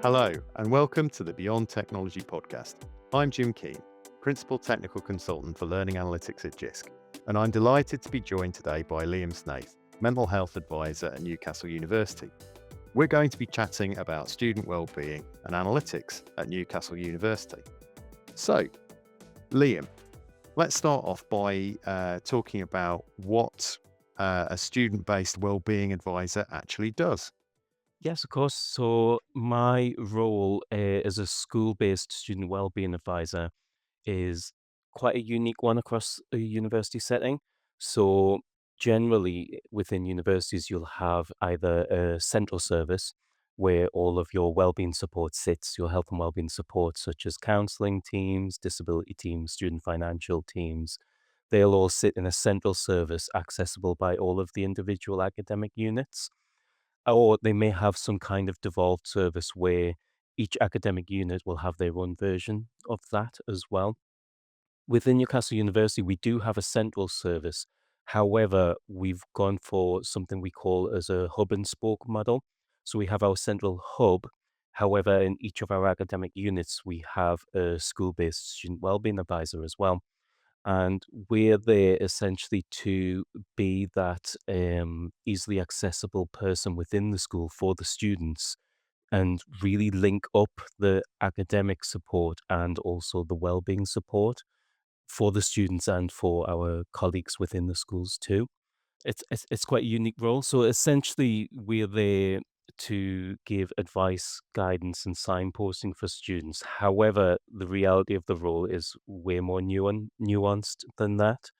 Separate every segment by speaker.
Speaker 1: Hello, and welcome to the Beyond Technology podcast. I'm Jim Keane, Principal Technical Consultant for Learning Analytics at JISC, and I'm delighted to be joined today by Liam Snaith, Mental Health Advisor at Newcastle University. We're going to be chatting about student wellbeing and analytics at Newcastle University. So, Liam, let's start off by talking about what a student-based wellbeing advisor actually does.
Speaker 2: Yes, of course. So my role as a school-based student wellbeing advisor is quite a unique one across a university setting. So generally within universities, you'll have either a central service where all of your wellbeing support sits, your health and wellbeing support, such as counseling teams, disability teams, student financial teams. They'll all sit in a central service accessible by all of the individual academic units. Or they may have some kind of devolved service where each academic unit will have their own version of that as well. Within Newcastle University, we do have a central service. However, we've gone for something we call as a hub and spoke model. So we have our central hub. However, in each of our academic units, we have a school-based student wellbeing advisor as well. And we're there essentially to be that easily accessible person within the school for the students and really link up the academic support and also the well-being support for the students and for our colleagues within the schools too. It's quite a unique role. So essentially, we're there to give advice, guidance, and signposting for students. However, the reality of the role is way more nuanced than that.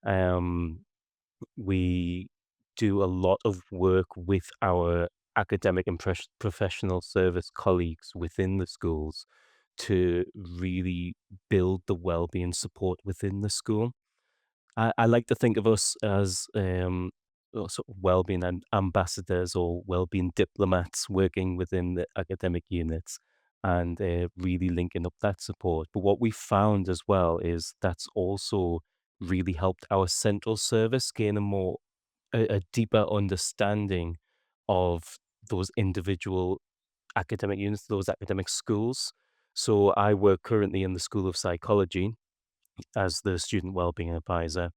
Speaker 2: Um, we do a lot of work with our academic and professional service colleagues within the schools to really build the well-being support within the school. I like to think of us as sort of well-being ambassadors or well-being diplomats working within the academic units and really linking up that support. But what we found as well is that's also really helped our central service gain a deeper understanding of those individual academic units, those academic schools. So I work currently in the School of Psychology as the student wellbeing advisor.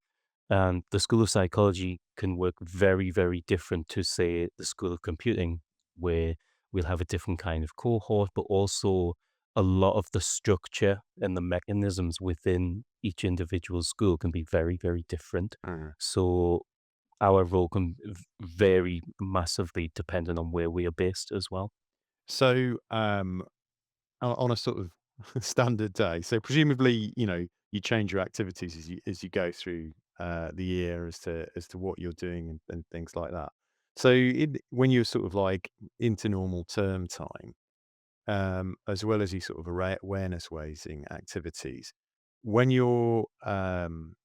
Speaker 2: And the School of Psychology can work very, very different to, say, the School of Computing, where we'll have a different kind of cohort, but also a lot of the structure and the mechanisms within each individual school can be very, very different.
Speaker 1: Mm.
Speaker 2: So our role can vary massively depending on where we are based as well.
Speaker 1: So, on a sort of standard day, so presumably, you change your activities as you go through the year as to what you're doing and things like that. So, when you're sort of like into normal term time, as well as you sort of awareness raising activities, when you're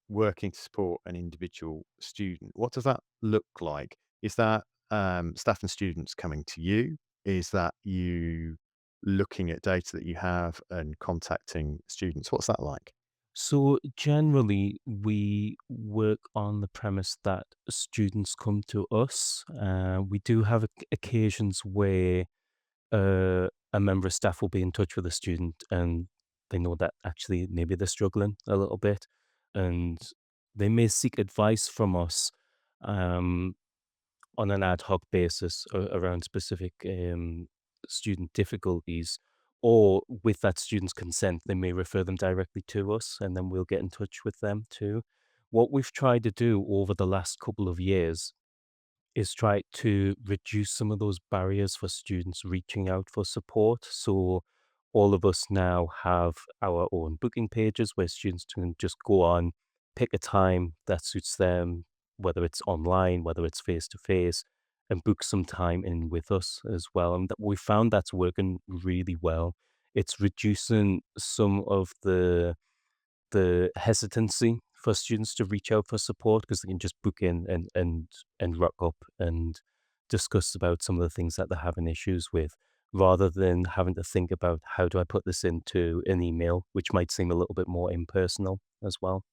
Speaker 1: working to support an individual student, what does that look like? Is that staff and students coming to you? Is that you looking at data that you have and contacting students? What's that like?
Speaker 2: So generally, we work on the premise that students come to us. We do have occasions where a member of staff will be in touch with a student and they know that actually maybe they're struggling a little bit and they may seek advice from us um, on an ad hoc basis around specific student difficulties. Or with that student's consent, they may refer them directly to us and then we'll get in touch with them too. What we've tried to do over the last couple of years is try to reduce some of those barriers for students reaching out for support. So all of us now have our own booking pages where students can just go on, pick a time that suits them, whether it's online, whether it's face to face, and book some time in with us as well. And that we found that's working really well. It's reducing some of the hesitancy for students to reach out for support because they can just book in and rock up and discuss about some of the things that they're having issues with, rather than having to think about how do I put this into an email, which might seem a little bit more impersonal as well.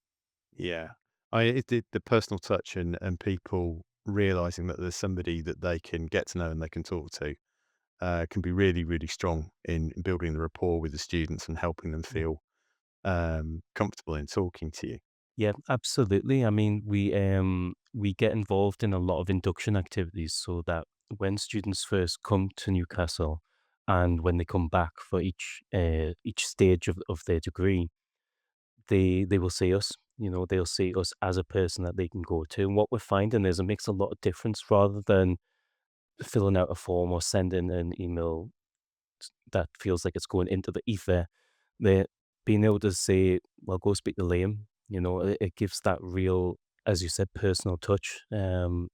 Speaker 1: Yeah, the personal touch and people realizing that there's somebody that they can get to know and they can talk to. can be really, really strong in building the rapport with the students and helping them
Speaker 2: Mm.
Speaker 1: feel comfortable in talking to you.
Speaker 2: Yeah, absolutely. I mean, we get involved in a lot of induction activities so that when students first come to Newcastle and when they come back for each stage of their degree, they will see us. You know, they'll see us as a person that they can go to. And what we're finding is it makes a lot of difference rather than filling out a form or sending an email that feels like it's going into the ether. They being able to say, "Well, go speak to Liam," it gives that real, as you said, personal touch. And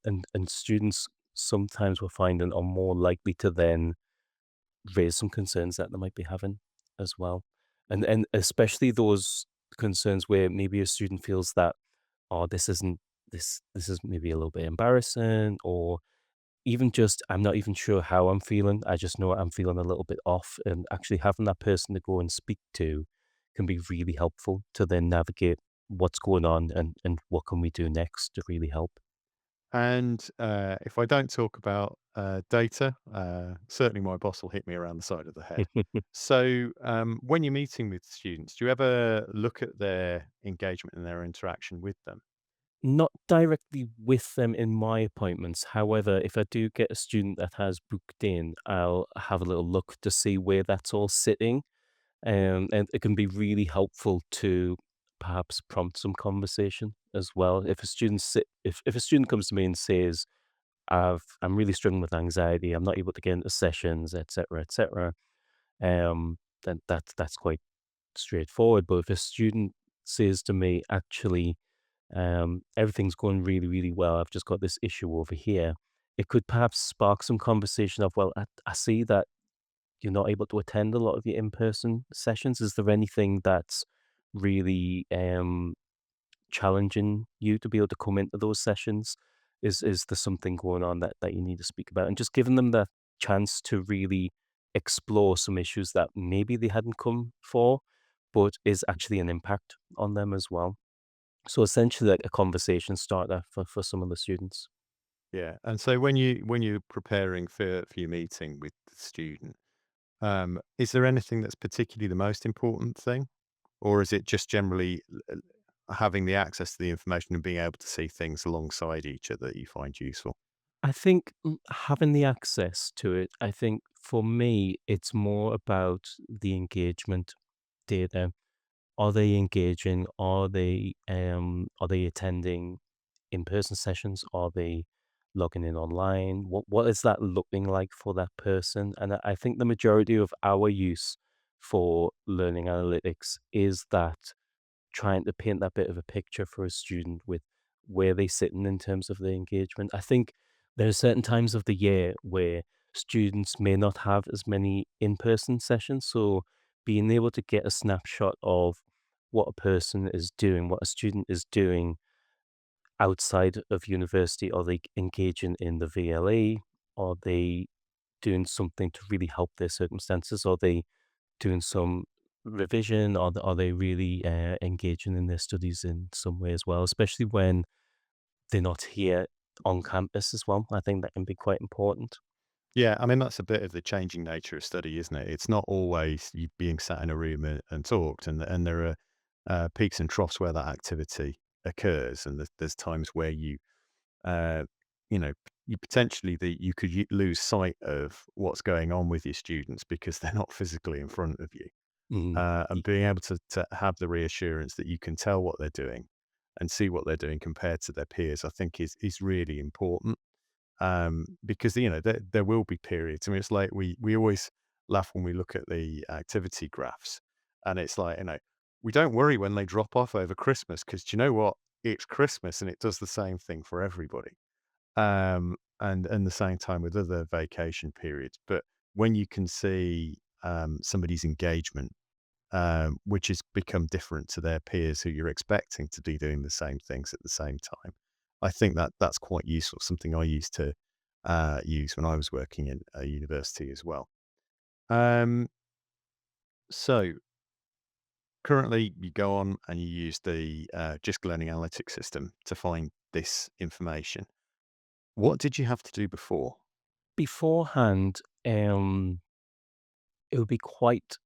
Speaker 2: students sometimes we're finding are more likely to then raise some concerns that they might be having as well. And especially those concerns where maybe a student feels that, "Oh, this is maybe a little bit embarrassing," or even just, "I'm not even sure how I'm feeling. I just know I'm feeling a little bit off," and actually having that person to go and speak to can be really helpful to then navigate what's going on and what can we do next to really help.
Speaker 1: And if I don't talk about data, certainly my boss will hit me around the side of the head. So, when you're meeting with students, do you ever look at their engagement and their interaction with them?
Speaker 2: Not directly with them in my appointments. However, if I do get a student that has booked in, I'll have a little look to see where that's all sitting. And it can be really helpful to perhaps prompt some conversation as well. If a student comes to me and says, I'm really struggling with anxiety, I'm not able to get into sessions, etc., then that's quite straightforward. But if a student says to me, actually, everything's going really, really well, I've just got this issue over here, it could perhaps spark some conversation of, well, I see that you're not able to attend a lot of your in-person sessions. Is there anything that's really challenging you to be able to come into those sessions? Is there something going on that you need to speak about? And just giving them the chance to really explore some issues that maybe they hadn't come for, but is actually an impact on them as well. So essentially like a conversation starter for some of the students.
Speaker 1: Yeah, and so when you're preparing for your meeting with the student, is there anything that's particularly the most important thing, or is it just generally having the access to the information and being able to see things alongside each other that you find useful?
Speaker 2: I think having the access to it, I think for me, it's more about the engagement data. Are they engaging? Are they attending in-person sessions? Are they logging in online? What is that looking like for that person? And I think the majority of our use for learning analytics is that trying to paint that bit of a picture for a student with where they sitting in terms of their engagement. I think there are certain times of the year where students may not have as many in-person sessions, so being able to get a snapshot of what a person is doing, what a student is doing outside of university. Are they engaging in the VLE? Are they doing something to really help their circumstances? Are they doing some revision? Are they really engaging in their studies in some way as well, especially when they're not here on campus as well? I think that can be quite important.
Speaker 1: Yeah, I mean, that's a bit of the changing nature of study, isn't it? It's not always you being sat in a room and talked, and there are peaks and troughs where that activity occurs, and there's times where uh, you know, you potentially you could lose sight of what's going on with your students because they're not physically in front of you,
Speaker 2: Mm.
Speaker 1: and being able to have the reassurance that you can tell what they're doing and see what they're doing compared to their peers, I think is really important. Because there will be periods. I mean, it's like we always laugh when we look at the activity graphs, and it's like we don't worry when they drop off over Christmas because you know what? It's Christmas and it does the same thing for everybody. And the same time with other vacation periods. But when you can see somebody's engagement, which has become different to their peers who you're expecting to be doing the same things at the same time. I think that that's quite useful, something I used to use when I was working in a university as well. Um, so currently, you go on and you use the JISC Learning Analytics system to find this information. What did you have to do before?
Speaker 2: Beforehand, um, it would be quite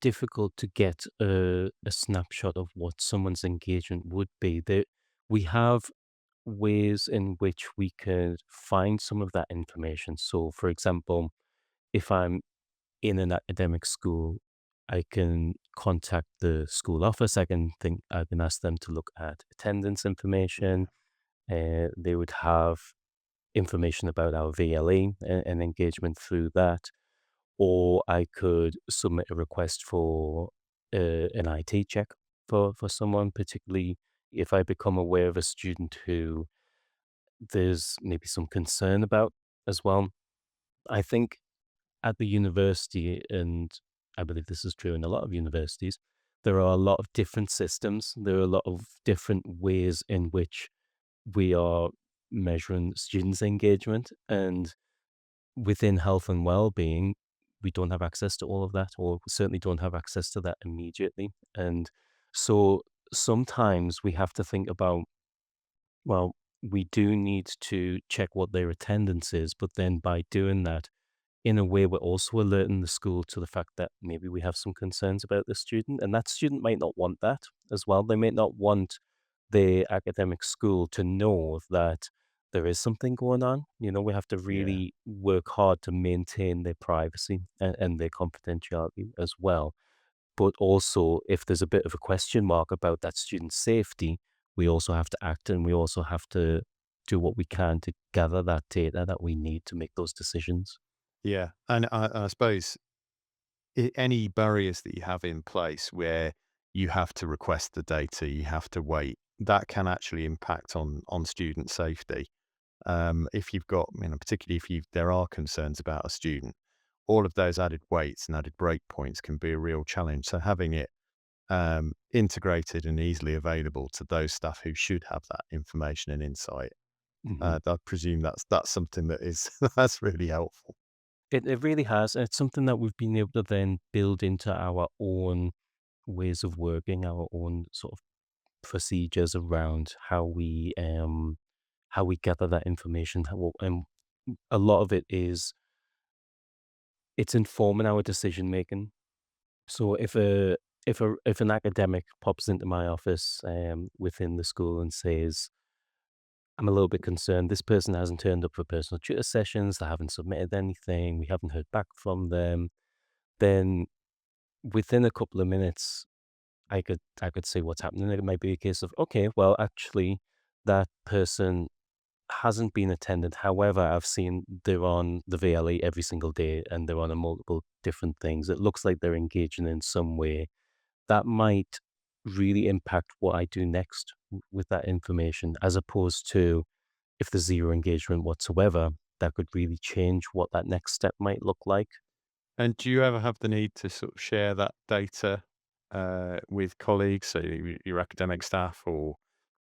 Speaker 2: difficult to get a snapshot of what someone's engagement would be. We have ways in which we could find some of that information. So, for example, if I'm in an academic school, I can contact the school office. I can ask them to look at attendance information. They would have information about our VLE and engagement through that. Or I could submit a request for an IT check for someone, particularly if I become aware of a student who there's maybe some concern about as well. I think at the university, and I believe this is true in a lot of universities, there are a lot of different systems. There are a lot of different ways in which we are measuring students' engagement. And within health and well-being, we don't have access to all of that, or certainly don't have access to that immediately. And so sometimes we have to think about, well, we do need to check what their attendance is, but then by doing that, in a way, we're also alerting the school to the fact that maybe we have some concerns about the student, and that student might not want that as well. They might not want the academic school to know that there is something going on. We have to
Speaker 1: Yeah.
Speaker 2: really work hard to maintain their privacy and their confidentiality as well. But also, if there's a bit of a question mark about that student's safety, we also have to act and we also have to do what we can to gather that data that we need to make those decisions.
Speaker 1: Yeah, and I suppose any barriers that you have in place where you have to request the data, you have to wait, that can actually impact on student safety. If you've got, particularly if there are concerns about a student, all of those added weights and added breakpoints can be a real challenge. So having it integrated and easily available to those staff who should have that information and insight,
Speaker 2: Mhm.
Speaker 1: I presume that's something that is that's really helpful.
Speaker 2: It really has, and it's something that we've been able to then build into our own ways of working, our own sort of procedures around how we gather that information. And a lot of it is it's informing our decision making. So if an academic pops into my office within the school and says, "I'm a little bit concerned. This person hasn't turned up for personal tutor sessions. They haven't submitted anything. We haven't heard back from them." Then within a couple of minutes, I could see what's happening. It might be a case of, okay, well, actually, that person hasn't been attended. However, I've seen they're on the VLE every single day and they're on a multiple different things. It looks like they're engaging in some way that might really impact what I do next with that information, as opposed to if there's zero engagement whatsoever, that could really change what that next step might look like.
Speaker 1: And do you ever have the need to sort of share that data with colleagues, so your academic staff or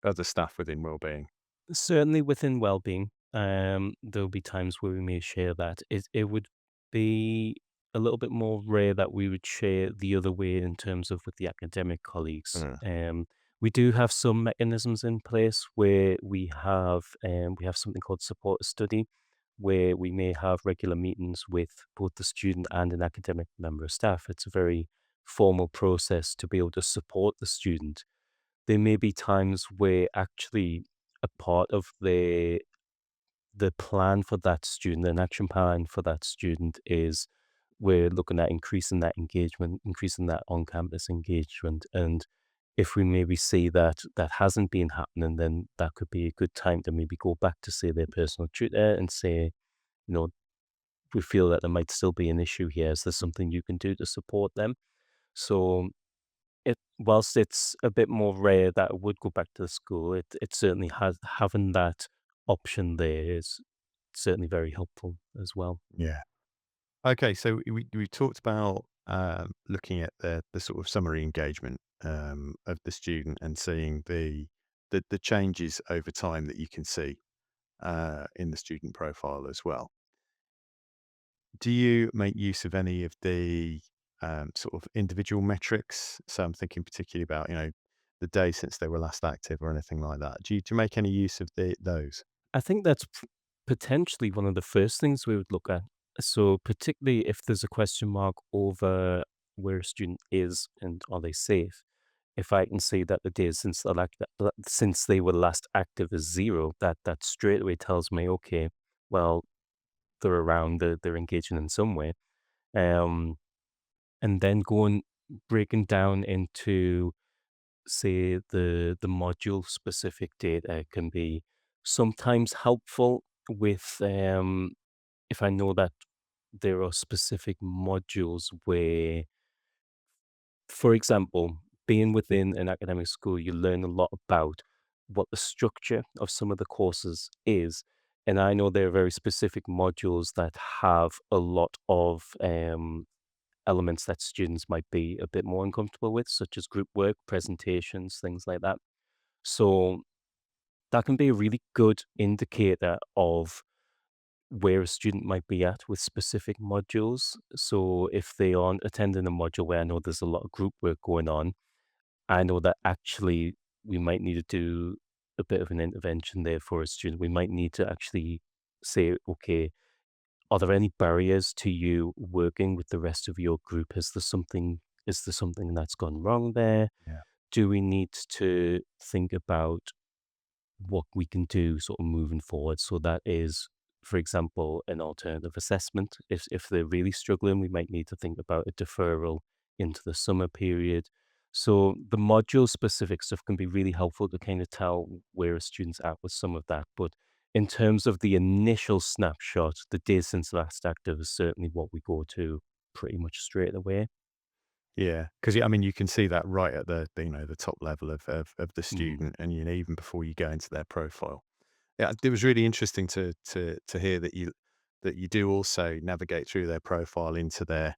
Speaker 1: other staff within wellbeing?
Speaker 2: Certainly within well-being, there'll be times where we may share that. It would be a little bit more rare that we would share the other way in terms of with the academic colleagues.
Speaker 1: Mm.
Speaker 2: We do have some mechanisms in place where we have something called support study, where we may have regular meetings with both the student and an academic member of staff. It's a very formal process to be able to support the student. There may be times where actually a part of the plan for that student, an action plan for that student is we're looking at increasing that engagement, increasing that on-campus engagement. And if we maybe see that that hasn't been happening, then that could be a good time to maybe go back to, say, their personal tutor and say, you know, we feel that there might still be an issue here. Is there something you can do to support them? So whilst it's a bit more rare that it would go back to the school, it certainly has having that option there is certainly very helpful as well.
Speaker 1: Yeah. Okay, so we talked about looking at the sort of summary engagement of the student and seeing the changes over time that you can see in the student profile as well. Do you make use of any of the sort of individual metrics? So I'm thinking particularly about the day since they were last active or anything like that. Do you make any use of those?
Speaker 2: I think that's potentially one of the first things we would look at. So particularly if there's a question mark over where a student is and are they safe, if I can see that the days since since they were last active is 0, that straight away tells me, okay, well, they're around, they're engaging in some way. Um, and then breaking down into, say, the module specific data can be sometimes helpful with, if I know that there are specific modules where, for example, being within an academic school, you learn a lot about what the structure of some of the courses is. And I know there are very specific modules that have a lot of elements that students might be a bit more uncomfortable with, such as group work, presentations, things like that. So that can be a really good indicator of where a student might be at with specific modules. So if they aren't attending a module where I know there's a lot of group work going on, I know that actually we might need to do a bit of an intervention there for a student. We might need to actually say, okay, are there any barriers to you working with the rest of your group? Is there something that's gone wrong there?
Speaker 1: Yeah.
Speaker 2: Do we need to think about what we can do sort of moving forward? So that is, for example, an alternative assessment. If they're really struggling, we might need to think about a deferral into the summer period. So the module specific stuff can be really helpful to kind of tell where a student's at with some of that. But in terms of the initial snapshot, the days since last active is certainly what we go to pretty much straight away.
Speaker 1: Yeah, because I mean, you can see that right at the, the top level of the
Speaker 2: Mm,
Speaker 1: student, and even before you go into their profile. Yeah, it was really interesting to hear that you do also navigate through their profile into their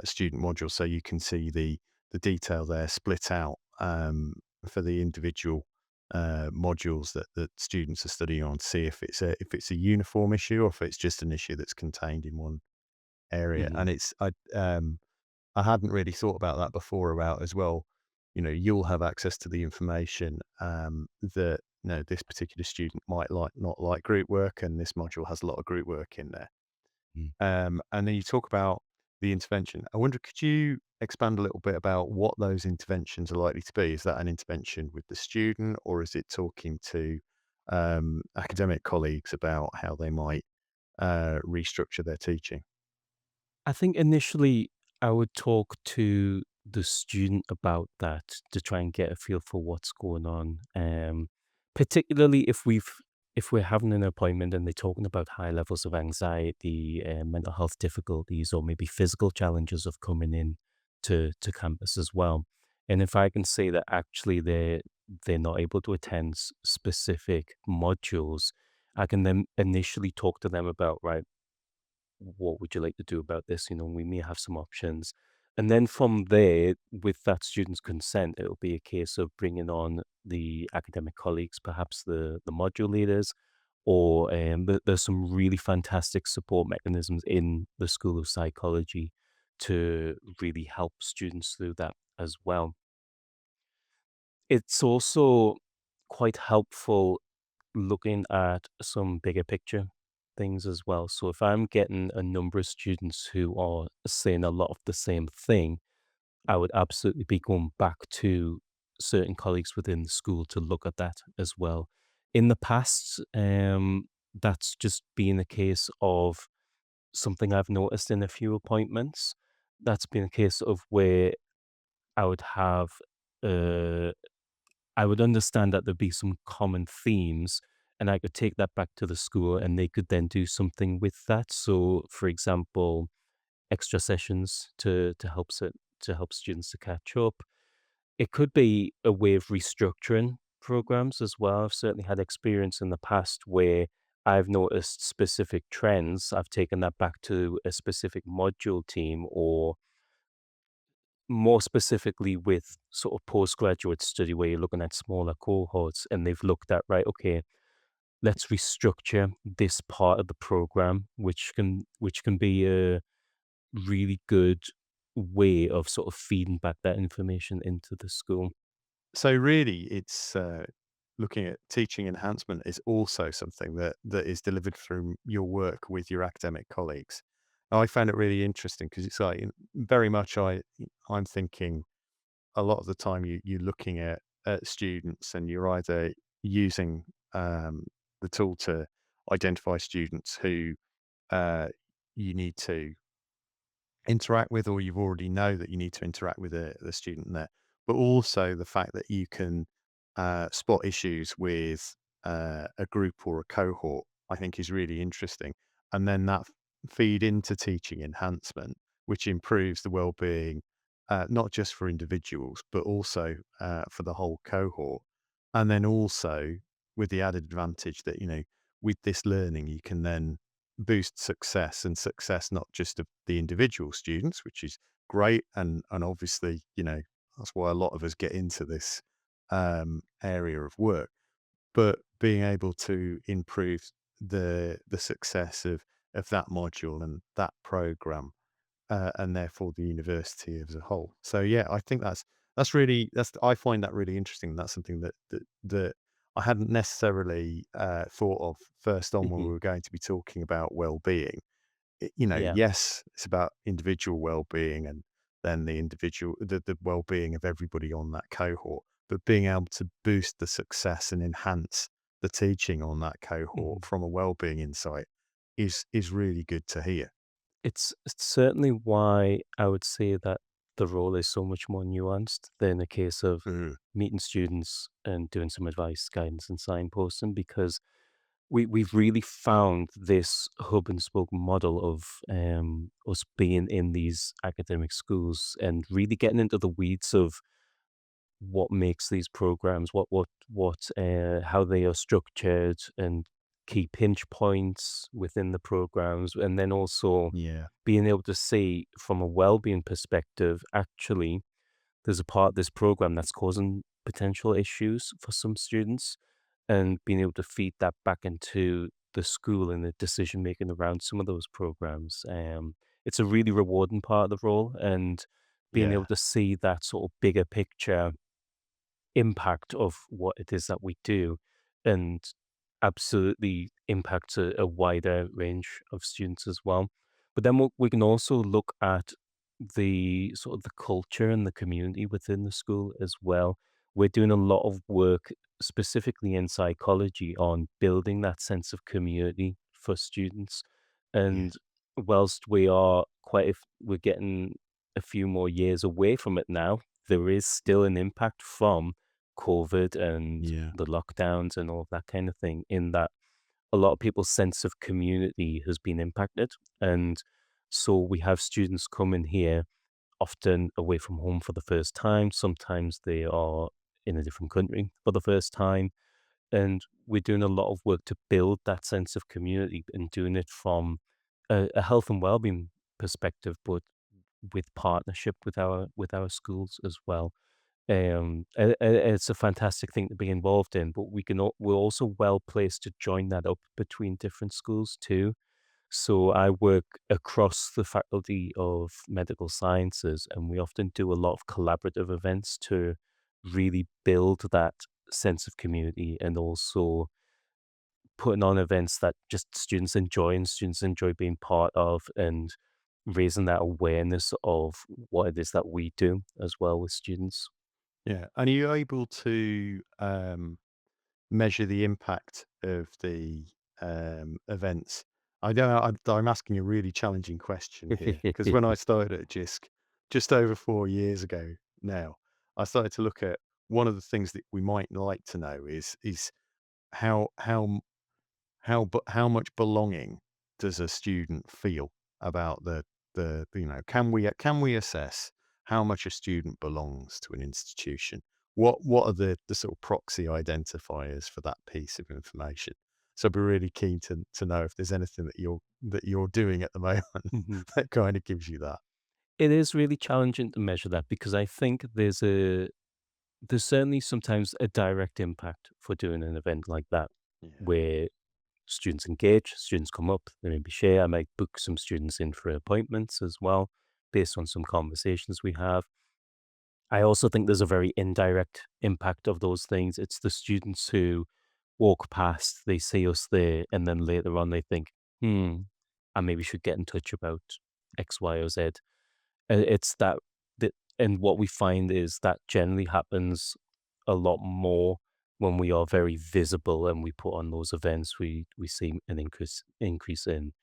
Speaker 1: student module, so you can see the detail there split out for the individual modules that students are studying on to see if it's a uniform issue or if it's just an issue that's contained in one area.
Speaker 2: mhm,
Speaker 1: And I hadn't really thought about that before about as well. You'll have access to the information that this particular student might not like group work, and this module has a lot of group work in there.
Speaker 2: mm.
Speaker 1: And then you talk about the intervention. I wonder, could you expand a little bit about what those interventions are likely to be? Is that an intervention with the student, or is it talking to academic colleagues about how they might restructure their teaching?
Speaker 2: I think initially I would talk to the student about that to try and get a feel for what's going on. Particularly if we're having an appointment and they're talking about high levels of anxiety, mental health difficulties, or maybe physical challenges of coming in to campus as well. And if I can say that actually they're not able to attend specific modules, I can then initially talk to them about, right, what would you like to do about this? We may have some options. And then from there, with that student's consent, it'll be a case of bringing on the academic colleagues, perhaps the module leaders, or there's some really fantastic support mechanisms in the School of Psychology to really help students through that as well. It's also quite helpful looking at some bigger picture things as well. So if I'm getting a number of students who are saying a lot of the same thing, I would absolutely be going back to certain colleagues within the school to look at that as well. In the past, that's just been a case of something I've noticed in a few appointments. That's been a case of where I would have uh, I would understand that there'd be some common themes, and I could take that back to the school, and they could then do something with that. So, for example, extra sessions to help students to catch up. It could be a way of restructuring programs as well. I've certainly had experience in the past where I've noticed specific trends. I've taken that back to a specific module team, or more specifically with sort of postgraduate study where you're looking at smaller cohorts and they've looked at, right, okay, let's restructure this part of the program, which can be a really good way of sort of feeding back that information into the school.
Speaker 1: So really, looking at teaching enhancement is also something that is delivered through your work with your academic colleagues. I found it really interesting because it's like very much I'm thinking a lot of the time you're looking at students and you're either using the tool to identify students who uh, you need to interact with, or you already know that you need to interact with the student there. But also the fact that you can spot issues with a group or a cohort, I think is really interesting. And then that feed into teaching enhancement, which improves the well-being, not just for individuals, but also for the whole cohort. And then also with the added advantage that, with this learning, you can then boost success and success not just of the individual students, which is great, and obviously, that's why a lot of us get into this area of work, but being able to improve the success of that module and that program, and therefore the university as a whole. So yeah, I think that's really that's I find that really interesting. That's something that I hadn't necessarily thought of first on when we
Speaker 2: Mhm.
Speaker 1: were going to be talking about well-being.
Speaker 2: Yeah.
Speaker 1: Yes, it's about individual well-being and then the well-being of everybody on that cohort, but being able to boost the success and enhance the teaching on that cohort
Speaker 2: Mhm.
Speaker 1: from a well-being insight is really good to hear.
Speaker 2: It's certainly why I would say that the role is so much more nuanced than a case of
Speaker 1: Mm,
Speaker 2: meeting students and doing some advice, guidance, and signposting, because we've really found this hub and spoke model of us being in these academic schools and really getting into the weeds of what makes these programs, how they are structured and key pinch points within the programs, and then also
Speaker 1: yeah,
Speaker 2: being able to see from a well-being perspective, actually, there's a part of this program that's causing potential issues for some students, and being able to feed that back into the school and the decision making around some of those programs. It's a really rewarding part of the role, and being able
Speaker 1: yeah,
Speaker 2: to see that sort of bigger picture impact of what it is that we do, and absolutely impacts a wider range of students as well. But then we can also look at the sort of the culture and the community within the school as well. We're doing a lot of work specifically in psychology on building that sense of community for students.
Speaker 1: yeah,
Speaker 2: And whilst we are we're getting a few more years away from it now, there is still an impact from COVID and
Speaker 1: yeah,
Speaker 2: the lockdowns and all of that kind of thing, in that a lot of people's sense of community has been impacted. And so we have students coming here often away from home for the first time. Sometimes they are in a different country for the first time. And we're doing a lot of work to build that sense of community and doing it from a health and well-being perspective, but with partnership with our schools as well. It's a fantastic thing to be involved in, but we're also well placed to join that up between different schools too. So I work across the Faculty of Medical Sciences, and we often do a lot of collaborative events to really build that sense of community, and also putting on events that just students enjoy and students enjoy being part of, and raising that awareness of what it is that we do as well with students.
Speaker 1: yeah. And are you able to measure the impact of the events? I know I'm asking a really challenging question here because when I started at JISC just over 4 years ago now, I started to look at one of the things that we might like to know is how how much belonging does a student feel about can we assess how much a student belongs to an institution? What are the sort of proxy identifiers for that piece of information? So I'd be really keen to know if there's anything that you're doing at the moment
Speaker 2: Mhm.
Speaker 1: that kind of gives you that.
Speaker 2: It is really challenging to measure that, because I think there's certainly sometimes a direct impact for doing an event like that,
Speaker 1: Yeah.
Speaker 2: where students engage, students come up, they maybe share. I might book some students in for appointments as well, based on some conversations we have. I also think there's a very indirect impact of those things. It's the students who walk past, they see us there, and then later on they think, "Hmm, I maybe should get in touch about X, Y, or Z." It's that and what we find is that generally happens a lot more when we are very visible and we put on those events. We see an increase in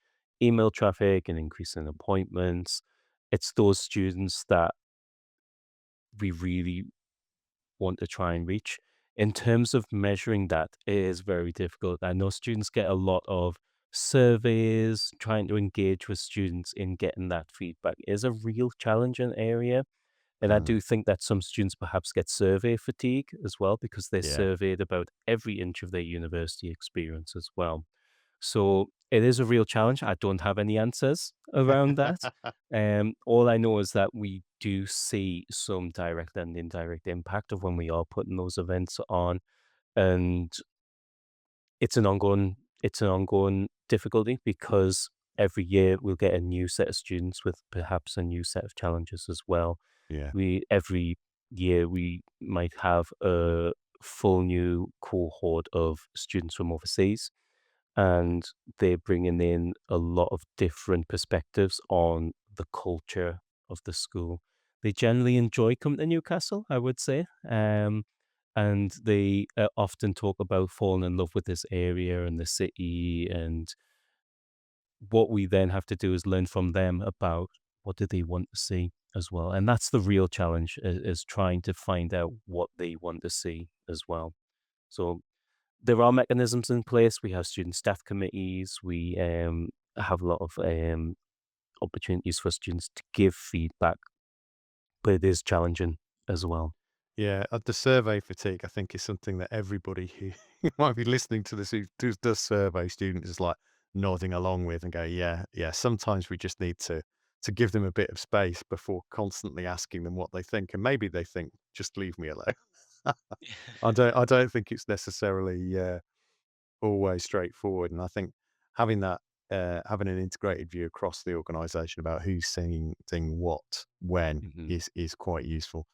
Speaker 2: email traffic, an increase in appointments. It's those students that we really want to try and reach. In terms of measuring that, it is very difficult. I know students get a lot of surveys, trying to engage with students in getting that feedback is a real challenging area. And I
Speaker 1: Mm,
Speaker 2: do think that some students perhaps get survey fatigue as well because they're
Speaker 1: yeah.
Speaker 2: surveyed about every inch of their university experience as well. So it is a real challenge. I don't have any answers around that. All I know is that we do see some direct and indirect impact of when we are putting those events on, and it's an ongoing difficulty because every year we'll get a new set of students with perhaps a new set of challenges as well.
Speaker 1: Yeah.
Speaker 2: We every year we might have a full new cohort of students from overseas, and they're bringing in a lot of different perspectives on the culture of the school. They generally enjoy coming to Newcastle, I would say, and they often talk about falling in love with this area and the city. And what we then have to do is learn from them about what do they want to see as well, and that's the real challenge is trying to find out what they want to see as well. So there are mechanisms in place. We have student staff committees. We have a lot of opportunities for students to give feedback, but it is challenging as well.
Speaker 1: Yeah, the survey fatigue, I think, is something that everybody who who might be listening to this, who does survey students, is like nodding along with and go, yeah, yeah. Sometimes we just need to give them a bit of space before constantly asking them what they think, and maybe they think, just leave me alone. I don't think it's necessarily always straightforward, and I think having that having an integrated view across the organisation about who's saying what when
Speaker 2: Mhm.
Speaker 1: is quite useful.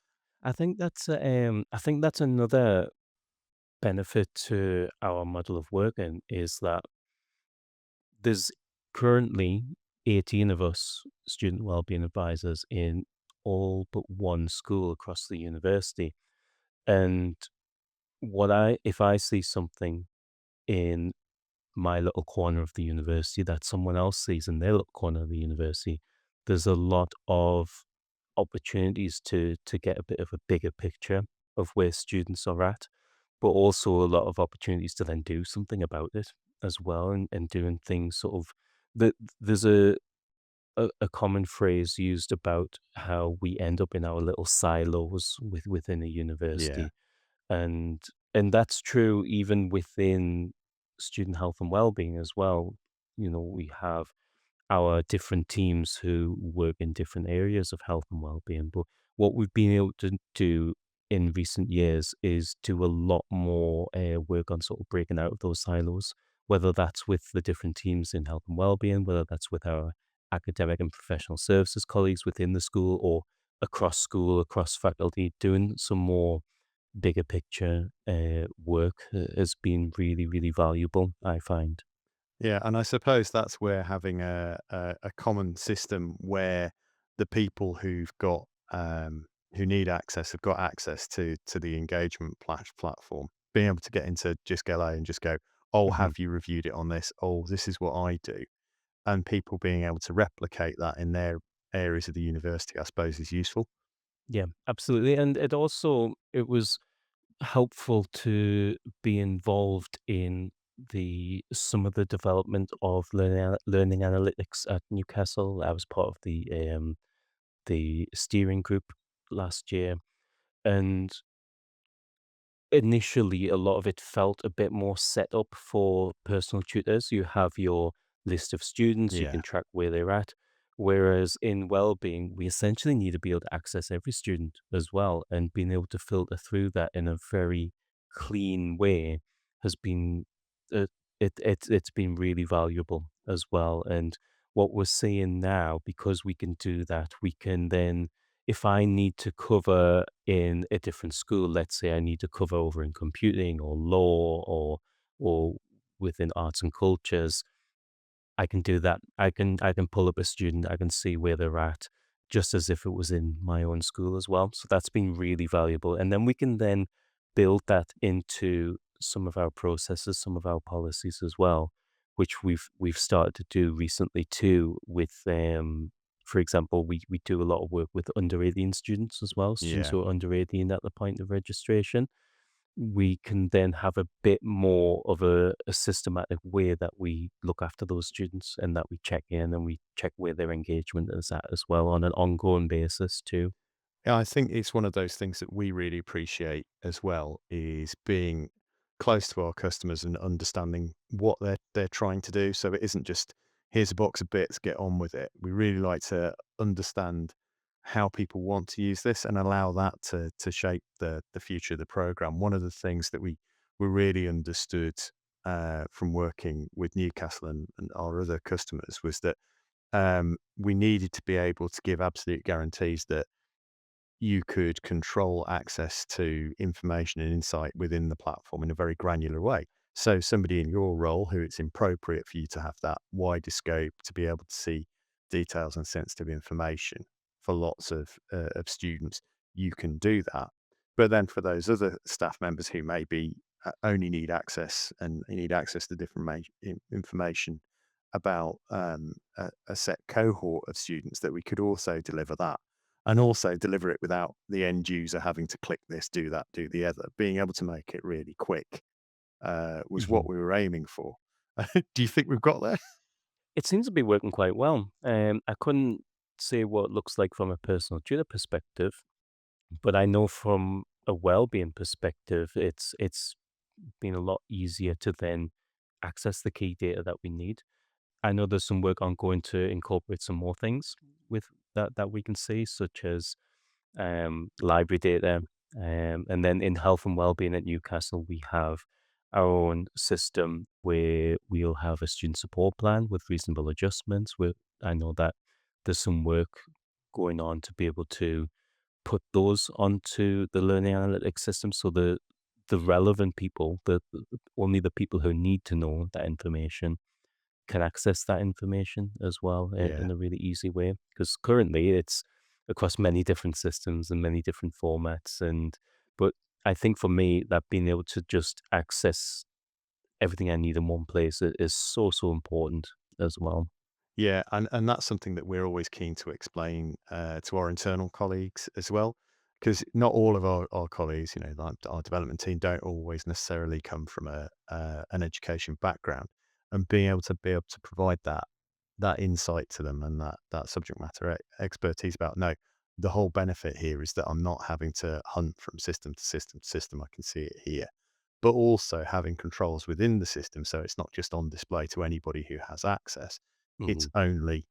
Speaker 2: I think that's another benefit to our model of working is that there's currently 18 of us student wellbeing advisors in all but one school across the university. And if I see something in my little corner of the university that someone else sees in their little corner of the university, there's a lot of opportunities to get a bit of a bigger picture of where students are at, but also a lot of opportunities to then do something about it as well, and doing things sort of that there's a common phrase used about how we end up in our little silos within a
Speaker 1: Yeah.
Speaker 2: university, and and that's true even within student health and well-being as well. You know, we have our different teams who work in different areas of health and well-being. But what we've been able to do in recent years is do a lot more work on sort of breaking out of those silos, whether that's with the different teams in health and well-being, whether that's with our academic and professional services colleagues within the school or across school, across faculty, doing some more bigger picture work has been really, really valuable, I find.
Speaker 1: Yeah, and I suppose that's where having a common system where the people who need access have got access to the engagement platform, being able to get into Just Go and just go, oh,
Speaker 2: Mhm.
Speaker 1: have you reviewed it on this? Oh, this is what I do, and people being able to replicate that in their areas of the university, I suppose, is useful.
Speaker 2: Yeah, absolutely. And it was helpful to be involved in the some of the development of learning analytics at Newcastle. I was part of the steering group last year, and initially, a lot of it felt a bit more set up for personal tutors. You have your list of students, you
Speaker 1: Yeah,
Speaker 2: can track where they're at. Whereas in well-being, we essentially need to be able to access every student as well, and being able to filter through that in a very clean way has been uh, it's been really valuable as well. And what we're seeing now, because we can do that, we can then if I need to cover in a different school, let's say I need to cover over in computing or law or within arts and cultures, I can do that. I can pull up a student, I can see where they're at, just as if it was in my own school as well. So that's been really valuable. And then we can then build that into some of our processes, some of our policies as well, which we've started to do recently too with for example, we do a lot of work with under 18 students as well, students
Speaker 1: Yeah.
Speaker 2: who are under 18 at the point of registration. We can then have a bit more of a systematic way that we look after those students and that we check in and we check where their engagement is at as well on an ongoing basis too.
Speaker 1: Yeah, I think it's one of those things that we really appreciate as well is being close to our customers and understanding what they're trying to do. So it isn't just here's a box of bits, get on with it. We really like to understand how people want to use this and allow that to shape the future of the program. One of the things that we really understood from working with Newcastle and our other customers was that we needed to be able to give absolute guarantees that you could control access to information and insight within the platform in a very granular way. So somebody in your role who it's appropriate for you to have that wider scope to be able to see details and sensitive information for lots of students, you can do that. But then for those other staff members who maybe only need access and need access to different information about a set cohort of students, that we could also deliver that and also deliver it without the end user having to click this, do that, do the other. Being able to make it really quick was what
Speaker 2: Mhm.
Speaker 1: we were aiming for. Do you think we've got there?
Speaker 2: It seems to be working quite well. I couldn't say what it looks like from a personal tutor perspective, but I know from a well-being perspective, it's been a lot easier to then access the key data that we need. I know there's some work ongoing to incorporate some more things with that we can see, such as library data. And then in health and wellbeing at Newcastle, we have our own system where we'll have a student support plan with reasonable adjustments. I know that there's some work going on to be able to put those onto the learning analytics system, so the relevant people, only the people who need to know that information can access that information as well
Speaker 1: Yeah.
Speaker 2: in a really easy way. Because currently it's across many different systems and many different formats. But I think for me, that being able to just access everything I need in one place is so, so important as well.
Speaker 1: Yeah, and that's something that we're always keen to explain to our internal colleagues as well, because not all of our colleagues, like our development team, don't always necessarily come from a an education background, and being able to provide that insight to them and that subject matter expertise about no, the whole benefit here is that I'm not having to hunt from system to system to system. I can see it here, but also having controls within the system, so it's not just on display to anybody who has access. It's
Speaker 2: Mhm,
Speaker 1: only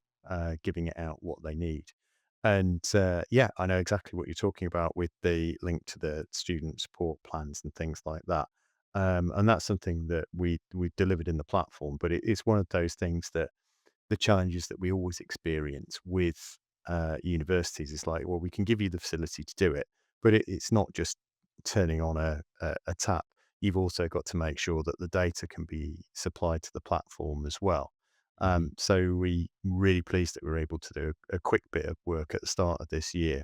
Speaker 1: giving it out what they need. And yeah, I know exactly what you're talking about with the link to the student support plans and things like that. And that's something that we delivered in the platform, but it's one of those things that the challenges that we always experience with universities is like, well, we can give you the facility to do it, but it's not just turning on a tap. You've also got to make sure that the data can be supplied to the platform as well.
Speaker 2: mhm,
Speaker 1: So we really pleased that we were able to do a quick bit of work at the start of this year,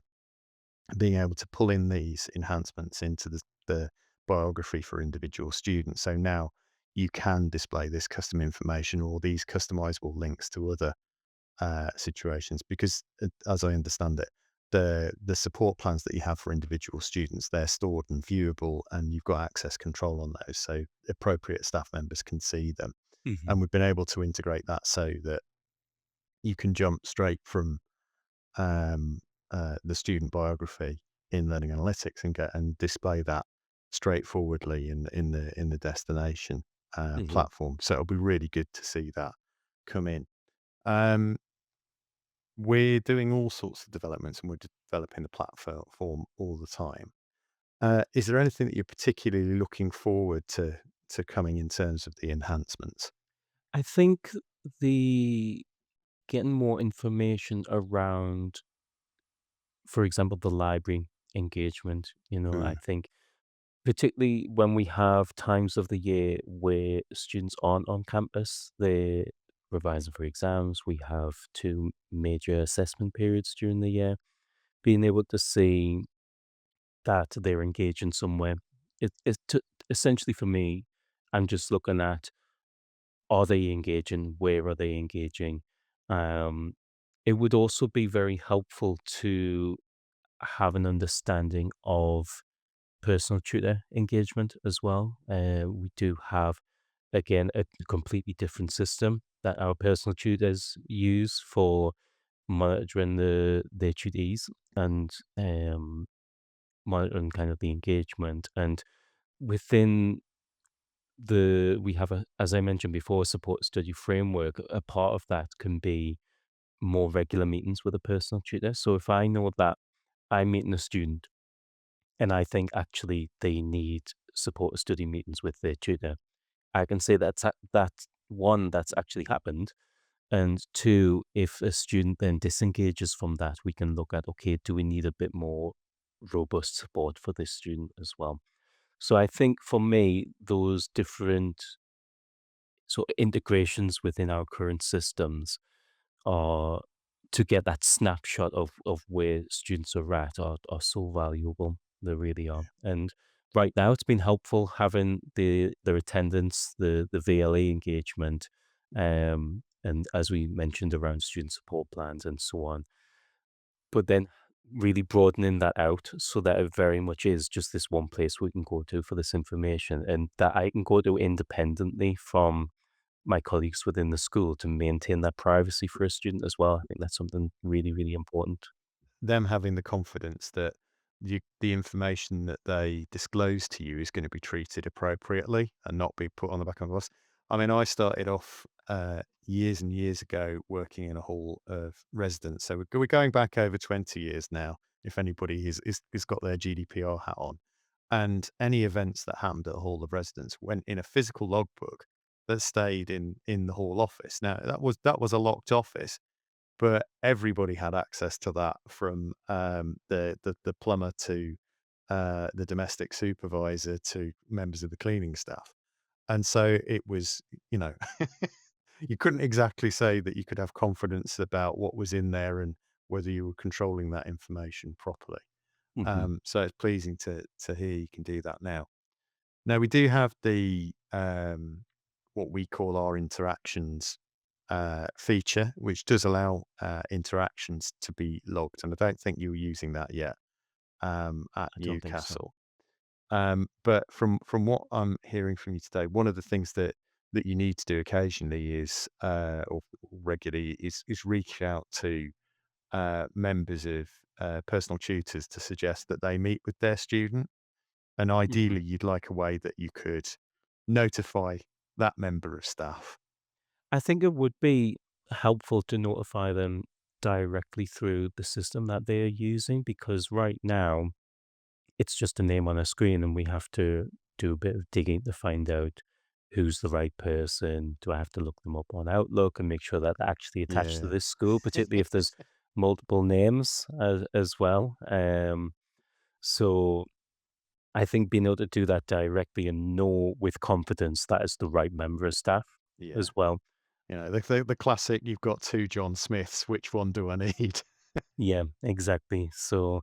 Speaker 1: being able to pull in these enhancements into the biography for individual students. So now you can display this custom information or these customizable links to other situations because, as I understand it, the support plans that you have for individual students, they're stored and viewable, and you've got access control on those, so appropriate staff members can see them.
Speaker 2: mhm,
Speaker 1: And we've been able to integrate that so that you can jump straight from um, the student biography in Learning Analytics and get and display that straightforwardly in the destination
Speaker 2: mhm.
Speaker 1: platform. So it'll be really good to see that come in. Um, we're doing all sorts of developments and we're developing the platform all the time. Is there anything that you're particularly looking forward to coming in terms of the enhancements?
Speaker 2: I think the getting more information around for example, the library engagement. I
Speaker 1: Mm,
Speaker 2: think particularly when we have times of the year where students aren't on campus, they're revising for exams. We have two major assessment periods during the year. Being able to see that they're engaged in some way, essentially for me, I'm just looking at, are they engaging? Where are they engaging? Um, it would also be very helpful to have an understanding of personal tutor engagement as well. We do have, again, a completely different system that our personal tutors use for monitoring their tutees and monitoring kind of the engagement. And within we have as I mentioned before, a support study framework. A part of that can be more regular meetings with a personal tutor. So if I know that I'm meeting a student and I think actually they need support study meetings with their tutor, I can say that's one, that's actually happened. And two, if a student then disengages from that, we can look at, okay, do we need a bit more robust support for this student as well? So I think for me, those different sort of integrations within our current systems are to get that snapshot of where students are at are so valuable. They really are. And right now it's been helpful having their attendance, the VLA engagement, and as we mentioned around student support plans and so on. But then really broadening that out so that it very much is just this one place we can go to for this information and that I can go to independently from my colleagues within the school to maintain that privacy for a student as well. I think that's something really, really important.
Speaker 1: them having the confidence that the information that they disclose to you is going to be treated appropriately and not be put on the back of a bus. I mean, I started off years and years ago working in a hall of residence. So we're going back over 20 years now, if anybody is got their GDPR hat on. And any events that happened at a hall of residence went in a physical logbook that stayed in the hall office. Now that was a locked office, but everybody had access to that from, the plumber to, the domestic supervisor to members of the cleaning staff. And so it was, you know, you couldn't exactly say that you could have confidence about what was in there and whether you were controlling that information properly.
Speaker 2: Mhm,
Speaker 1: So it's pleasing to hear you can do that now. Now we do have the, what we call our interactions feature, which does allow interactions to be logged. And I don't think you were using that yet at
Speaker 2: I don't think so.
Speaker 1: Newcastle. But from what I'm hearing from you today, one of the things that you need to do occasionally is or regularly is reach out to members of personal tutors to suggest that they meet with their student. And
Speaker 2: Mhm.
Speaker 1: ideally, you'd like a way that you could notify that member of staff.
Speaker 2: I think it would be helpful to notify them directly through the system that they are using because right now it's just a name on a screen and we have to do a bit of digging to find out who's the right person. Do I have to look them up on Outlook and make sure that they're actually attached to
Speaker 1: Yeah.
Speaker 2: this school, particularly if there's multiple names as well. So I think being able to do that directly and know with confidence that it's the right member of staff
Speaker 1: Yeah.
Speaker 2: as well.
Speaker 1: You know, the classic, "You've got 2 John Smiths, which one do I need?"
Speaker 2: Yeah, exactly. So,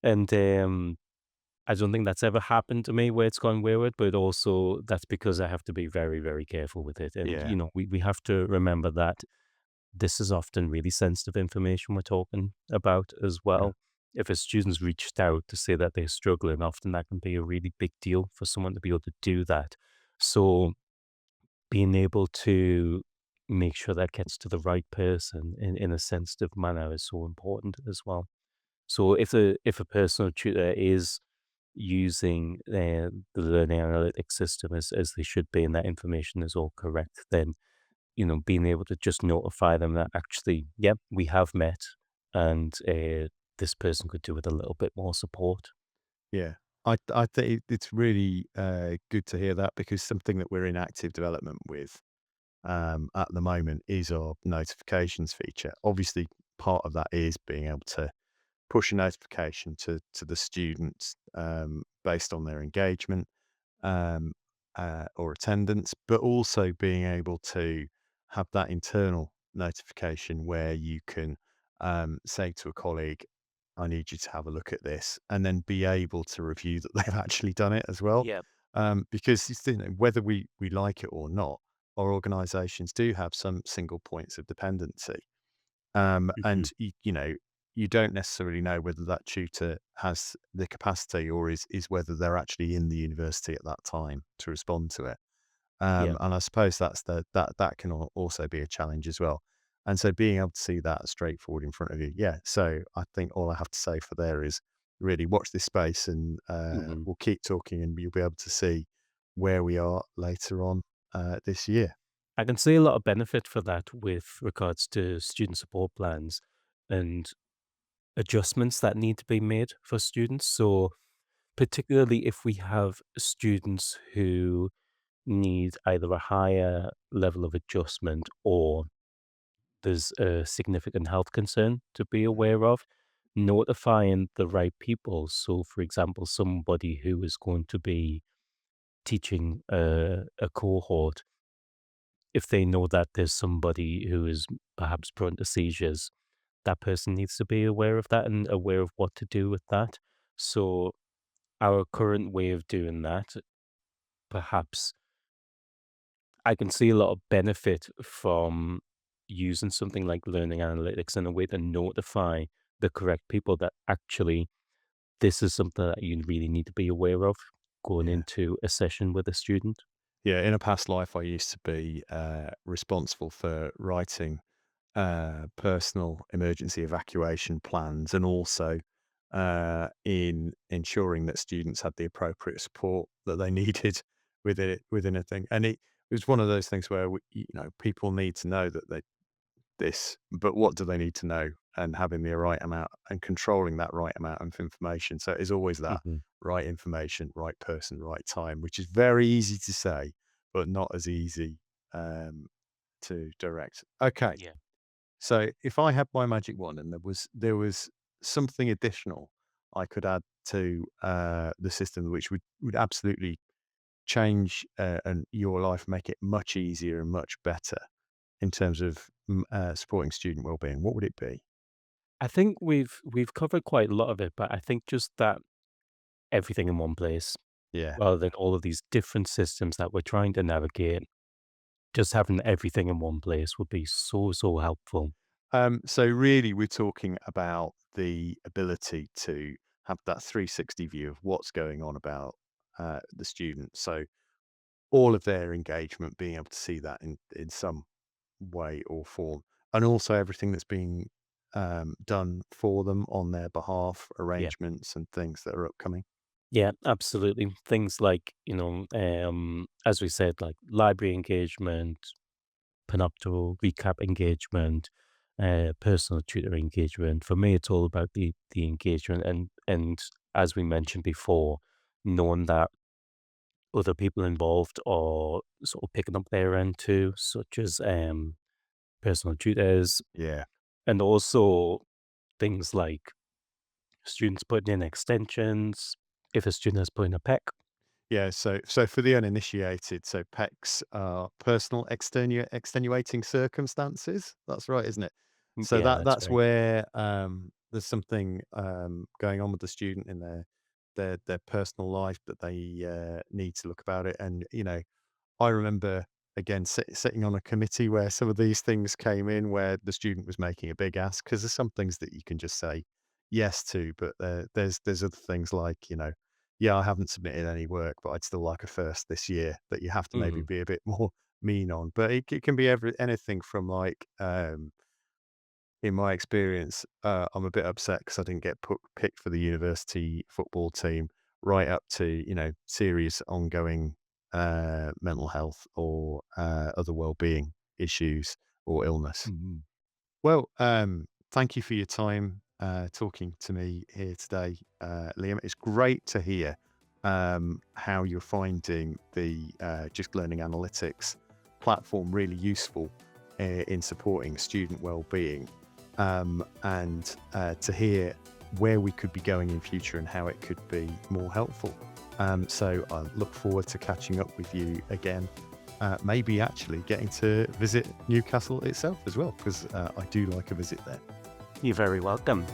Speaker 2: and I don't think that's ever happened to me where it's gone wayward, but also that's because I have to be very, very careful with it. And,
Speaker 1: Yeah.
Speaker 2: we have to remember that this is often really sensitive information we're talking about as
Speaker 1: Yeah.
Speaker 2: well. If a student's reached out to say that they're struggling, often that can be a really big deal for someone to be able to do that. So being able to make sure that gets to the right person in a sensitive manner is so important as well. So if a personal tutor is using the learning analytics system as they should be and that information is all correct, then being able to just notify them that actually, yep, we have met and this person could do with a little bit more support.
Speaker 1: Yeah. I think it's really, good to hear that because something that we're in active development with, at the moment is our notifications feature. Obviously, part of that is being able to push a notification to the students based on their engagement um, or attendance, but also being able to have that internal notification where you can say to a colleague, I need you to have a look at this, and then be able to review that they've actually done it as well.
Speaker 2: Yeah.
Speaker 1: Because whether we like it or not, our organisations do have some single points of dependency,
Speaker 2: Mhm.
Speaker 1: and you don't necessarily know whether that tutor has the capacity or is whether they're actually in the university at that time to respond to it.
Speaker 2: Yeah.
Speaker 1: And I suppose that can also be a challenge as well. And so being able to see that straightforward in front of you, yeah. So I think all I have to say for there is really watch this space, and
Speaker 2: Mhm.
Speaker 1: we'll keep talking, and you'll be able to see where we are later on this year.
Speaker 2: I can see a lot of benefit for that with regards to student support plans and adjustments that need to be made for students. So, particularly if we have students who need either a higher level of adjustment or there's a significant health concern to be aware of, notifying the right people. So, for example, somebody who is going to be teaching a cohort, if they know that there's somebody who is perhaps prone to seizures, that person needs to be aware of that and aware of what to do with that. So, our current way of doing that, perhaps I can see a lot of benefit from using something like learning analytics in a way to notify the correct people that actually this is something that you really need to be aware of going
Speaker 1: Yeah.
Speaker 2: into a session with a student.
Speaker 1: Yeah, in a past life, I used to be responsible for writing personal emergency evacuation plans, and also in ensuring that students had the appropriate support that they needed within a thing. And it was one of those things where people need to know that but what do they need to know? And having the right amount and controlling that right amount of information. So it is always that
Speaker 2: Mhm.
Speaker 1: right information, right person, right time, which is very easy to say, but not as easy um, to direct. Okay,
Speaker 2: Yeah.
Speaker 1: so if I had my magic wand and there was something additional I could add to the system, which would absolutely change and your life, make it much easier and much better in terms of supporting student well-being, what would it be?
Speaker 2: I think we've covered quite a lot of it, but I think just that everything in one place
Speaker 1: Yeah.
Speaker 2: rather than all of these different systems that we're trying to navigate, just having everything in one place would be so, so helpful.
Speaker 1: So really, we're talking about the ability to have that 360 view of what's going on about the student. So all of their engagement, being able to see that in some way or form, and also everything that's being done for them on their behalf,
Speaker 2: Yeah.
Speaker 1: arrangements and things that are upcoming.
Speaker 2: Yeah, absolutely. Things like, as we said, like library engagement, panopto recap engagement, personal tutor engagement. For me, it's all about the engagement and as we mentioned before, knowing that other people involved are sort of picking up their end too, such as personal tutors,
Speaker 1: Yeah.
Speaker 2: and also things like students putting in extensions. If a student has put in a PEC,
Speaker 1: Yeah, so for the uninitiated, so PECs are personal extenuating circumstances. That's right, isn't it? So
Speaker 2: yeah, that's
Speaker 1: that's
Speaker 2: right.
Speaker 1: where there's something going on with the student in their personal life that they need to look about it. And I remember again sitting on a committee where some of these things came in, where the student was making a big ask, because there's some things that you can just say yes to, but there's other things like yeah, I haven't submitted any work, but I'd still like a first this year, that you have to maybe
Speaker 2: Mhm.
Speaker 1: be a bit more mean on. But it can be anything from like, in my experience, I'm a bit upset because I didn't get picked for the university football team, right up to, serious ongoing mental health or other well-being issues or illness.
Speaker 2: Mhm.
Speaker 1: Well, thank you for your time talking to me here today, Liam. It's great to hear how you're finding the Just Learning Analytics platform really useful in supporting student well-being, and to hear where we could be going in future and how it could be more helpful. So I look forward to catching up with you again. Maybe actually getting to visit Newcastle itself as well, because I do like a visit there.
Speaker 2: You're very welcome.